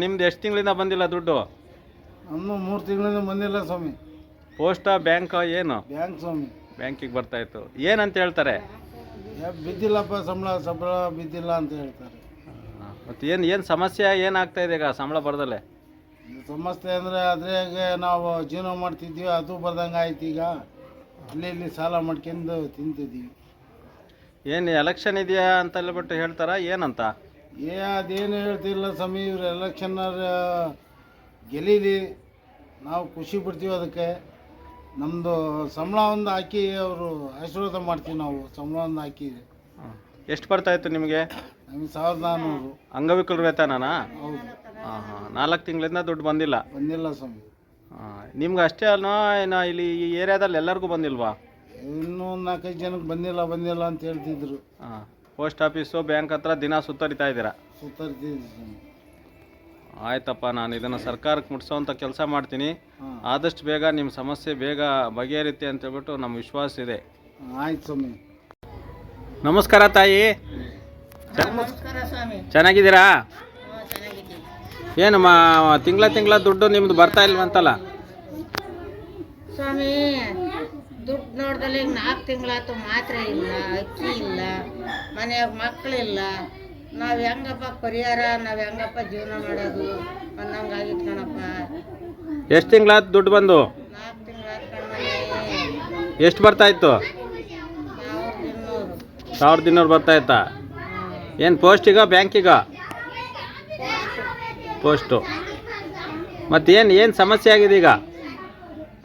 ನಿಮ್ದು ಎಷ್ಟು ತಿಂಗಳಿಂದ ಬಂದಿಲ್ಲ ದುಡ್ಡು? ನಮ್ಮ 3 ತಿಂಗಳಿಂದ ಬಂದಿಲ್ಲ ಸ್ವಾಮಿ. ಪೋಸ್ಟ್ ಬ್ಯಾಂಕ್ ಏನು? ಬ್ಯಾಂಕ್ ಸ್ವಾಮಿ. ಬ್ಯಾಂಕಿಗೆ ಬರ್ತಾ ಇತ್ತು. ಏನಂತ ಹೇಳ್ತಾರೆ? ಬಿದ್ದಿಲ್ಲಪ್ಪ, ಸಂಬಳ ಬಿದ್ದಿಲ್ಲ ಅಂತ ಹೇಳ್ತಾರೆ. ಮತ್ತು ಏನು ಸಮಸ್ಯೆ ಏನಾಗ್ತಾ ಇದೆ ಈಗ ಸಂಬಳ ಬರ್ದಲ್ಲೇ? ಸಮಸ್ಯೆ ಅಂದರೆ ಅದ್ರಾಗೆ ನಾವು ಜೀವನ ಮಾಡ್ತಿದ್ವಿ, ಅದು ಬರ್ದಂಗೆ ಆಯ್ತು. ಈಗ ಅಲ್ಲಿ ಇಲ್ಲಿ ಸಾಲ ಮಾಡ್ಕೊಂಡು ತಿಂತಿದ್ದೀವಿ. ಏನು ಎಲೆಕ್ಷನ್ ಇದೆಯಾ ಅಂತ ಬಿಟ್ಟು ಹೇಳ್ತಾರ ಏನಂತ? ಅದೇನು ಹೇಳ್ತಿಲ್ಲ ಸ್ವಾಮಿ. ಇವ್ರು ಎಲೆಕ್ಷನ್ನರ್ ಗೆಲೀಲಿ, ನಾವು ಖುಷಿ ಪಡ್ತೀವಿ. ಅದಕ್ಕೆ ನಮ್ಮದು ಸಂಬಳ ಒಂದು ಹಾಕಿ ಅವರು ಆಶೀರ್ವಾದ ಮಾಡ್ತೀವಿ. ನಾವು ಸಂಬಳ ಒಂದು ಹಾಕಿ. ಎಷ್ಟು ಬರ್ತಾಯಿತ್ತು ನಿಮಗೆ? ನಮಗೆ 1400. ಅಂಗವಿಕಲ ವೇತನನಾ? ಹೌದು. ಹಾಂ ಹಾಂ. 4 ತಿಂಗಳಿಂದ ದುಡ್ಡು ಬಂದಿಲ್ಲ? ಬಂದಿಲ್ಲ ಸ್ವಾಮಿ. ಹಾಂ. ನಿಮ್ಗೆ ಅಷ್ಟೇ ಅಲ್ವಾ? ಏನು ಇಲ್ಲಿ ಈ ಏರಿಯಾದಲ್ಲಿ ಎಲ್ಲರಿಗೂ ಬಂದಿಲ್ವಾ? ಇನ್ನೂ 4-5 ಜನಕ್ಕೆ ಬಂದಿಲ್ಲ ಅಂತ ಹೇಳ್ತಿದ್ರು. ಹಾಂ. ಪೋಸ್ಟ್ ಆಫೀಸು ಬ್ಯಾಂಕ್ ಹತ್ರ ದಿನ ಸುತ್ತರಿತಾ ಇದ್ದೀರಾ? ಸುತ್ತರಿತಿದ್ವಿ ಸ್ವಾಮಿ. ಆಯ್ತಪ್ಪ, ನಾನು ಇದನ್ನು ಸರ್ಕಾರಕ್ಕೆ ಮುಟ್ಸೋವಂಥ ಕೆಲಸ ಮಾಡ್ತೀನಿ. ಆದಷ್ಟು ಬೇಗ ನಿಮ್ಮ ಸಮಸ್ಯೆ ಬೇಗ ಬಗೆಹರಿಯುತ್ತೆ ಅಂತೇಳ್ಬಿಟ್ಟು ನಮ್ಮ ವಿಶ್ವಾಸ ಇದೆ. ಆಯ್ತು ಸ್ವಾಮಿ. ನಮಸ್ಕಾರ ತಾಯಿ. ನಮಸ್ಕಾರ ಸ್ವಾಮಿ. ಚೆನ್ನಾಗಿದ್ದೀರಾ? ಚೆನ್ನಾಗಿದ್ದೀವಿ ಏನು ತಿಂಗಳ ದುಡ್ಡು ನಿಮ್ದು ಬರ್ತಾ ಇಲ್ವಂತಲ್ಲ ಸ್ವಾಮಿ. ದುಡ್ಡು ನೋಡ್ದಲ್ಲಿ 4 ತಿಂಗಳಾಯ್ತು, ಮಾತ್ರೆ ಇಲ್ಲ, ಅಕ್ಕಿ ಇಲ್ಲ, ಮನೆಯಾಗ ಮಕ್ಕಳಿಲ್ಲ. ನಾವು ಹೆಂಗಪ್ಪ ಪರಿಹಾರ, ನಾವು ಹೆಂಗಪ್ಪ ಜೀವನ ಮಾಡೋದು ಅನ್ನಂಗಾಗಿತ್ತು ಕಣಪ್ಪ. ಎಷ್ಟು ತಿಂಗಳಾಯ್ತು ದುಡ್ಡು ಬಂದು? 4 ತಿಂಗಳಾಯ್ತು ಕಣ್ಣ. ಎಷ್ಟು ಬರ್ತಾ ಇತ್ತು? 1200 ಬರ್ತಾ ಇತ್ತಾ? ಏನು ಪೋಸ್ಟಿಗ ಬ್ಯಾಂಕಿಗ? ಪೋಸ್ಟು. ಮತ್ತೇನು ಸಮಸ್ಯೆ ಆಗಿದೆ ಈಗ?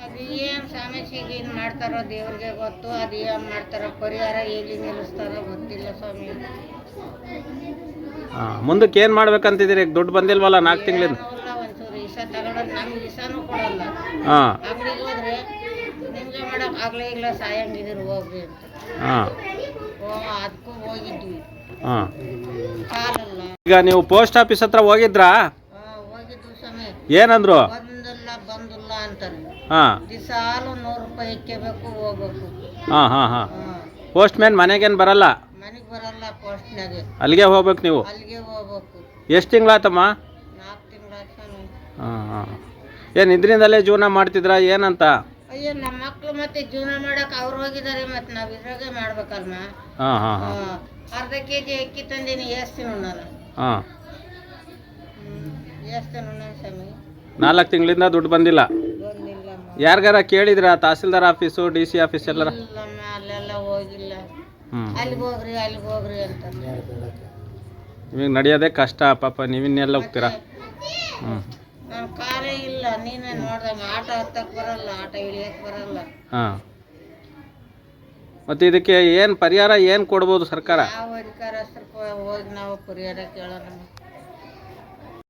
ಅದು ಏನು ಸಮಸ್ಯೆಗೆ ಏನು ಮಾಡ್ತಾರೋ ದೇವ್ರಿಗೆ ಗೊತ್ತು. ಅದು ಏನು ಮಾಡ್ತಾರೋ ಪರಿಹಾರ ಎಲ್ಲಿ ನಿಲ್ಲಿಸ್ತಾರೋ ಗೊತ್ತಿಲ್ಲ ಸ್ವಾಮಿ. ಹಾಂ. ಮುಂದಕ್ಕೆ ಏನು ಮಾಡ್ಬೇಕಂತಿದ್ದೀರಿ? ಈಗ ದುಡ್ಡು ಬಂದಿಲ್ವಲ್ಲ 4 ತಿಂಗಳಿಂದ? ಒಂಚೂರು ಇಸ ತಗೊಳೋದು, ನಮ್ಗೆ ಇಸನೂ ಕೊಡಲ್ಲ. ಹಾಂ. ಅಂಗಡಿಗೆ ಹೋದ್ರೆ ನಿಮ್ಗೆ ಮಾಡೋಕೆ ಆಗಲೇ ಇಲ್ಲ, ಸಾಯಂಗಿದ್ರು ಹೋಗ್ರಿ ಅಂತ. ಹಾಂ. ಅದಕ್ಕೂ ಹೋಗಿದ್ವಿ. ಹಾಂ. ಕಾಲಲ್ಲ. ಈಗ ನೀವು ಪೋಸ್ಟ್ ಆಫೀಸ್ ಹತ್ರ ಹೋಗಿದ್ರಾ? ಹೋಗಿದ್ವಿ ಸ್ವಾಮಿ. ಏನಂದ್ರು? ಬಂದಿಲ್ಲ ಅಂತಾರೆ. ಹಾಂ. ದಿಸಾಲು 100 ರೂಪಾಯಿ ಇಕ್ಕಬೇಕು, ಹೋಗ್ಬೇಕು. ಹಾಂ ಹಾಂ ಹಾಂ. ಪೋಸ್ಟ್ ಮ್ಯಾನ್ ಮನೆಗೇನು ಬರಲ್ಲ? ಮನೆಗೆ ಬರಲ್ಲ ಪೋಸ್ಟ್ನಾಗೆ. ಅಲ್ಲಿಗೆ ಹೋಗ್ಬೇಕು ನೀವು? ಅಲ್ಲಿಗೆ ಹೋಗ್ಬೇಕು. ಎಷ್ಟು ತಿಂಗಳಾತಮ್ಮ? 4 ತಿಂಗಳಾಯ್ತು ಸ್ವಾಮಿ. ಹಾಂ ಹಾಂ. ಏನು ಇದರಿಂದಲೇ ಜೀವನ ಮಾಡ್ತಿದ್ರಾ ಏನಂತ? ಅಯ್ಯೋ, ನಮ್ಮ ಮಕ್ಳು ಮತ್ತೆ ಜೀವನ ಮಾಡಕ್ಕೆ ಅವ್ರು ಹೋಗಿದ್ದಾರೆ, ಮತ್ತೆ ನಾವು ಇದ್ರಾಗೆ ಮಾಡ್ಬೇಕಲ್ಮ. ಹಾಂ ಹಾಂ ಹಾಂ. ಅರ್ಧ ಕೆಜಿ ಅಕ್ಕಿ ತಂದೀನಿ, ಎಷ್ಟು ನಾನು? ಹಾಂ. ಎಷ್ಟು ನಾನು ಸ್ವಾಮಿ? 4 ತಿಂಗಳಿಂದ ದುಡ್ಡು ಬಂದಿಲ್ಲ? ಬಂದಿಲ್ಲಮ್ಮ. ಯಾರಿಗಾರ ಕೇಳಿದ್ರಾ? ತಹಸೀಲ್ದಾರ್ ಆಫೀಸು, DC ಆಫೀಸ್ ಎಲ್ಲರ? ಇಲ್ಲಮ್ಮ, ಅಲ್ಲೆಲ್ಲ ಹೋಗಿಲ್ಲ. ಅಲ್ಲಿಗೆ ಹೋಗ್ರಿ ಅಂತ. ನಿಮಗೆ ನಡೆಯೋದೇ ಕಷ್ಟ ಪಾಪ, ನೀವಿನ್ನೆಲ್ಲ ಹೋಗ್ತೀರಾ? ಹ್ಞೂ. ನನ್ನ ಕಾಲೇ ಇಲ್ಲ, ನೀನೇ ನೋಡ್ದಂಗೆ. ಆಟ ಹತ್ತಕ್ಕೆ ಬರಲ್ಲ, ಆಟ ಇಳಿಯಕ್ಕೆ ಬರಲ್ಲ. ಹಾಂ. ಮತ್ತು ಇದಕ್ಕೆ ಏನು ಪರಿಹಾರ ಏನು ಕೊಡ್ಬೋದು ಸರ್ಕಾರ? ಯಾವ ಅಧಿಕಾರಸ್ಥರು ಹೋಗಿ ನಾವು ಪರಿಹಾರ ಕೇಳೋಣ.